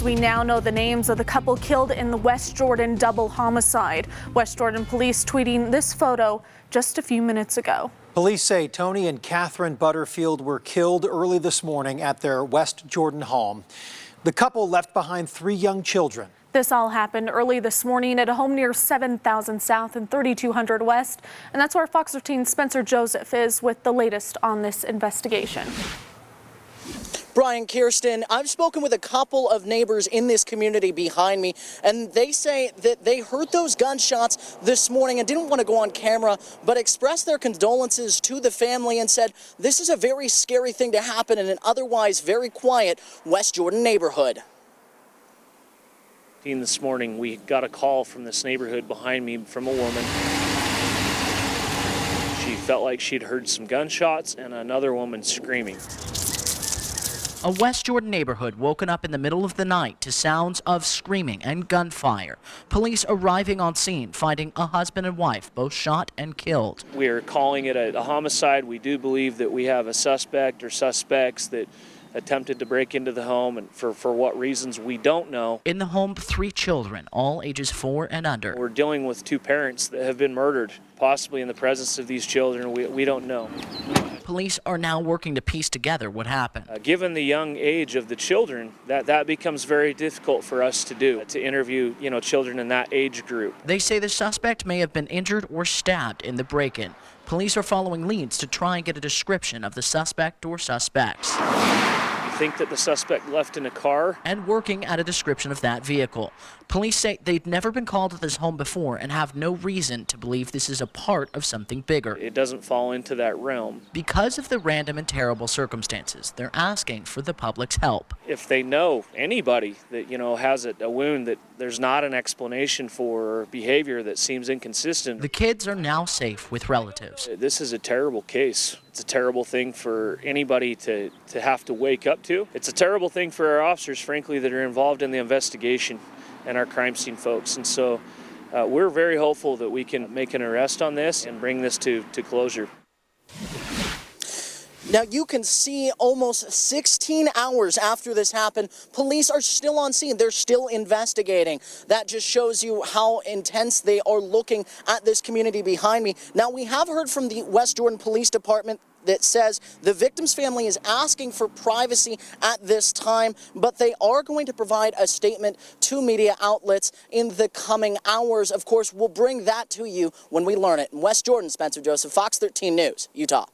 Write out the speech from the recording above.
we now know the names of the couple killed in the West Jordan double homicide. West Jordan police tweeting this photo just a few minutes ago. Police say Tony and Catherine Butterfield were killed early this morning at their West Jordan home. The couple left behind 3 young children. This all happened early this morning at a home near 7000 South and 3200 West. And that's where Fox 13's Spencer Joseph is with the latest on this investigation. Brian, Kirsten, I've spoken with a couple of neighbors in this community behind me, and they say that they heard those gunshots this morning and didn't want to go on camera, but expressed their condolences to the family and said this is a very scary thing to happen in an otherwise very quiet West Jordan neighborhood. This morning, we got a call from this neighborhood behind me from a woman. She felt like she'd heard some gunshots and another woman screaming. A West Jordan neighborhood woken up in the middle of the night to sounds of screaming and gunfire. Police arriving on scene, finding a husband and wife both shot and killed. We are calling it a homicide. We do believe that we have a suspect or suspects that attempted to break into the home, and for what reasons we don't know. In the home, 3 children, all ages 4 and under. We're dealing with 2 parents that have been murdered, possibly in the presence of these children. We don't know. Police are now working to piece together what happened. Given the young age of the children, that becomes very difficult for us to do, to interview, children in that age group. They say the suspect may have been injured or stabbed in the break-in. Police are following leads to try and get a description of the suspect or suspects. We think that the suspect left in a car. And working at a description of that vehicle. Police say they've never been called to this home before and have no reason to believe this is a part of something bigger. It doesn't fall into that realm. Because of the random and terrible circumstances, they're asking for the public's help. If they know anybody that, has a wound that there's not an explanation for, or behavior that seems inconsistent. The kids are now safe with relatives. This is a terrible case. It's a terrible thing for anybody to have to wake up to. It's a terrible thing for our officers, frankly, that are involved in the investigation and our crime scene folks. And so we're very hopeful that we can make an arrest on this and bring this to closure. Now, you can see almost 16 hours after this happened, police are still on scene. They're still investigating. That just shows you how intense they are looking at this community behind me. Now, we have heard from the West Jordan Police Department that says the victim's family is asking for privacy at this time, but they are going to provide a statement to media outlets in the coming hours. Of course, we'll bring that to you when we learn it. In West Jordan, Spencer Joseph, Fox 13 News, Utah.